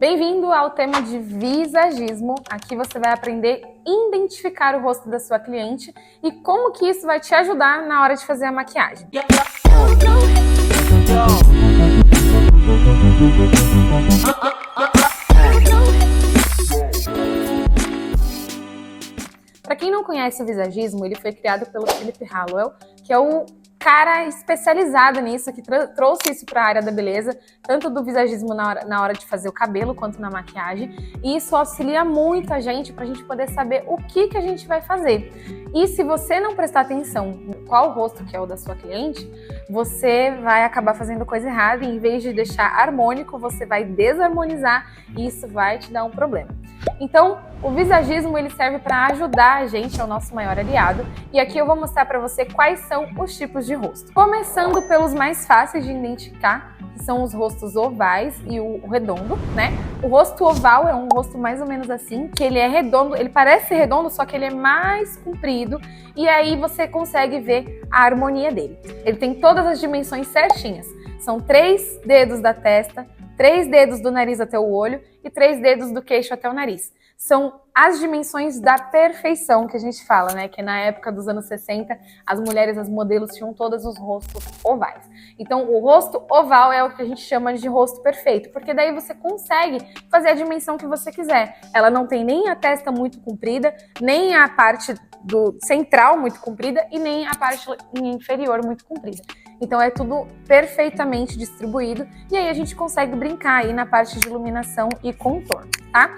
Bem-vindo ao tema de visagismo. Aqui você vai aprender a identificar o rosto da sua cliente e como que isso vai te ajudar na hora de fazer a maquiagem. Para quem não conhece o visagismo, ele foi criado pelo Philip Hallowell, que é o cara especializado nisso, que trouxe isso para a área da beleza, tanto do visagismo na hora de fazer o cabelo, quanto na maquiagem. E isso auxilia muito a gente para a gente poder saber o que a gente vai fazer. E se você não prestar atenção em qual rosto que é o da sua cliente, você vai acabar fazendo coisa errada e em vez de deixar harmônico, você vai desarmonizar e isso vai te dar um problema. Então, o visagismo ele serve para ajudar a gente, é o nosso maior aliado. E aqui eu vou mostrar para você quais são os tipos de rosto. Começando pelos mais fáceis de identificar, que são os rostos ovais e o redondo, né? O rosto oval é um rosto mais ou menos assim, que ele é redondo, ele parece redondo, só que ele é mais comprido e aí você consegue ver a harmonia dele. Ele tem todas as dimensões certinhas. São 3 dedos da testa, 3 dedos do nariz até o olho e 3 dedos do queixo até o nariz. São as dimensões da perfeição que a gente fala, né? Que na época dos anos 60, as mulheres, as modelos, tinham todos os rostos ovais. Então, o rosto oval é o que a gente chama de rosto perfeito, porque daí você consegue fazer a dimensão que você quiser. Ela não tem nem a testa muito comprida, nem a parte do central muito comprida e nem a parte inferior muito comprida. Então é tudo perfeitamente distribuído e aí a gente consegue brincar aí na parte de iluminação e contorno, tá?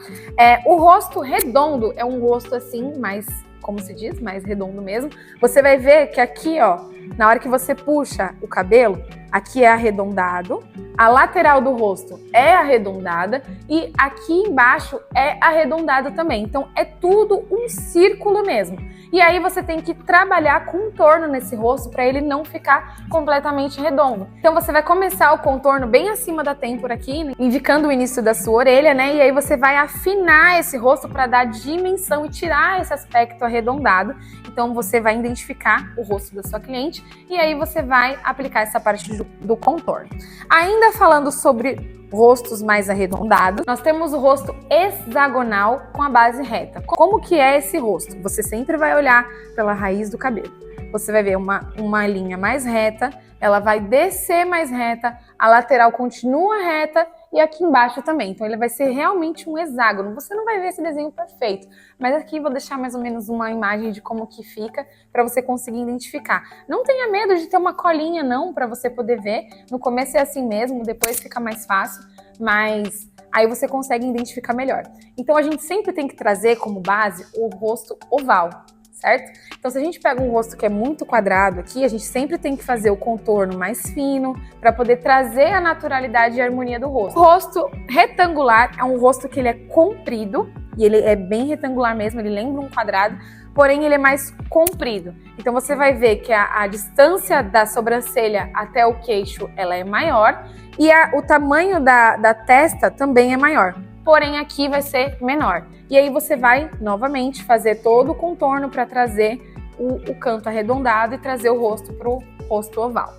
O rosto redondo é um rosto assim, mais, como se diz, mais redondo mesmo. Você vai ver que aqui, ó, na hora que você puxa o cabelo, aqui é arredondado, a lateral do rosto é arredondada e aqui embaixo é arredondado também. Então é tudo um círculo mesmo. E aí você tem que trabalhar contorno nesse rosto para ele não ficar completamente redondo. Então você vai começar o contorno bem acima da têmpora aqui, né, indicando o início da sua orelha, né? E aí você vai afinar esse rosto para dar dimensão e tirar esse aspecto arredondado. Então você vai identificar o rosto da sua cliente e aí você vai aplicar essa parte do contorno. Ainda falando sobre rostos mais arredondados, nós temos o rosto hexagonal com a base reta. Como que é esse rosto? Você sempre vai olhar pela raiz do cabelo. Você vai ver uma linha mais reta, ela vai descer mais reta, a lateral continua reta e aqui embaixo também. Então ele vai ser realmente um hexágono. Você não vai ver esse desenho perfeito, mas aqui vou deixar mais ou menos uma imagem de como que fica para você conseguir identificar. Não tenha medo de ter uma colinha não, para você poder ver. No começo é assim mesmo, depois fica mais fácil, mas aí você consegue identificar melhor. Então a gente sempre tem que trazer como base o rosto oval, certo? Então se a gente pega um rosto que é muito quadrado aqui, a gente sempre tem que fazer o contorno mais fino para poder trazer a naturalidade e a harmonia do rosto. O rosto retangular é um rosto que ele é comprido e ele é bem retangular mesmo, ele lembra um quadrado, porém ele é mais comprido. Então você vai ver que a distância da sobrancelha até o queixo ela é maior e o tamanho da testa também é maior. Porém aqui vai ser menor. E aí você vai novamente fazer todo o contorno para trazer o canto arredondado e trazer o rosto para o rosto oval.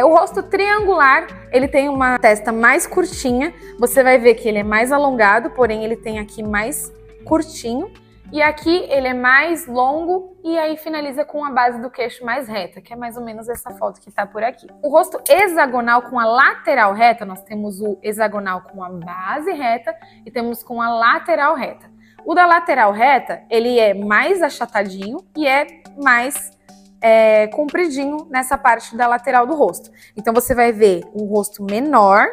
O rosto triangular, ele tem uma testa mais curtinha, você vai ver que ele é mais alongado, porém ele tem aqui mais curtinho. E aqui ele é mais longo e aí finaliza com a base do queixo mais reta, que é mais ou menos essa foto que tá por aqui. O rosto hexagonal com a lateral reta, nós temos o hexagonal com a base reta e temos com a lateral reta. O da lateral reta, ele é mais achatadinho e é mais compridinho nessa parte da lateral do rosto. Então você vai ver um rosto menor,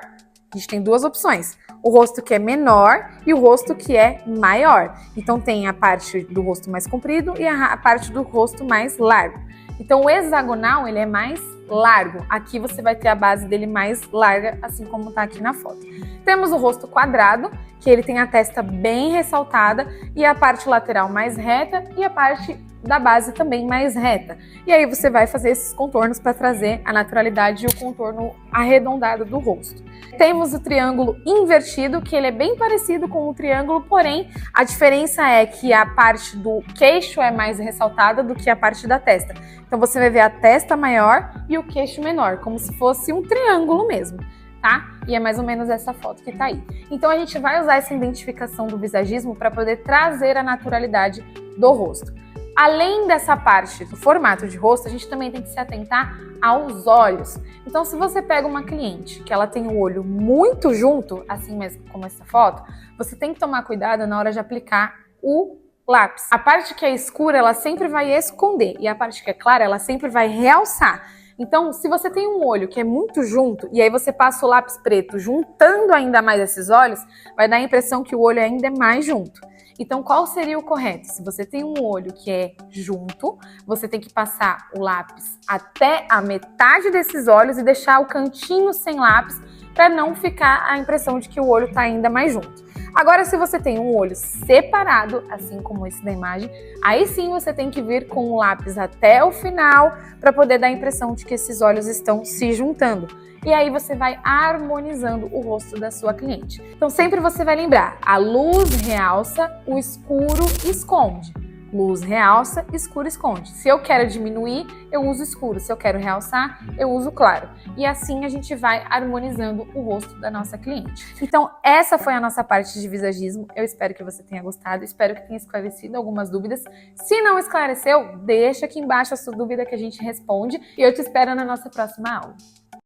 a gente tem duas opções. O rosto que é menor e o rosto que é maior. Então tem a parte do rosto mais comprido e a parte do rosto mais largo. Então o hexagonal ele é mais largo. Aqui você vai ter a base dele mais larga, assim como está aqui na foto. Temos o rosto quadrado, que ele tem a testa bem ressaltada e a parte lateral mais reta e a parte da base também mais reta. E aí você vai fazer esses contornos para trazer a naturalidade e o contorno arredondado do rosto. Temos o triângulo invertido, que ele é bem parecido com o triângulo, porém a diferença é que a parte do queixo é mais ressaltada do que a parte da testa. Então você vai ver a testa maior e o queixo menor, como se fosse um triângulo mesmo. tá? E é mais ou menos essa foto que tá aí. Então a gente vai usar essa identificação do visagismo para poder trazer a naturalidade do rosto. Além dessa parte do formato de rosto, a gente também tem que se atentar aos olhos. Então, se você pega uma cliente que ela tem o olho muito junto, assim mesmo como essa foto, você tem que tomar cuidado na hora de aplicar o lápis. A parte que é escura, ela sempre vai esconder, e a parte que é clara, ela sempre vai realçar. Então, se você tem um olho que é muito junto, e aí você passa o lápis preto juntando ainda mais esses olhos, vai dar a impressão que o olho ainda é mais junto. Então, qual seria o correto? Se você tem um olho que é junto, você tem que passar o lápis até a metade desses olhos e deixar o cantinho sem lápis para não ficar a impressão de que o olho está ainda mais junto. Agora, se você tem um olho separado, assim como esse da imagem, aí sim você tem que vir com o lápis até o final para poder dar a impressão de que esses olhos estão se juntando. E aí você vai harmonizando o rosto da sua cliente. Então sempre você vai lembrar, a luz realça, o escuro esconde. Luz realça, escuro esconde. Se eu quero diminuir, eu uso escuro. Se eu quero realçar, eu uso claro. E assim a gente vai harmonizando o rosto da nossa cliente. Então essa foi a nossa parte de visagismo. Eu espero que você tenha gostado, espero que tenha esclarecido algumas dúvidas. Se não esclareceu, deixa aqui embaixo a sua dúvida que a gente responde. E eu te espero na nossa próxima aula.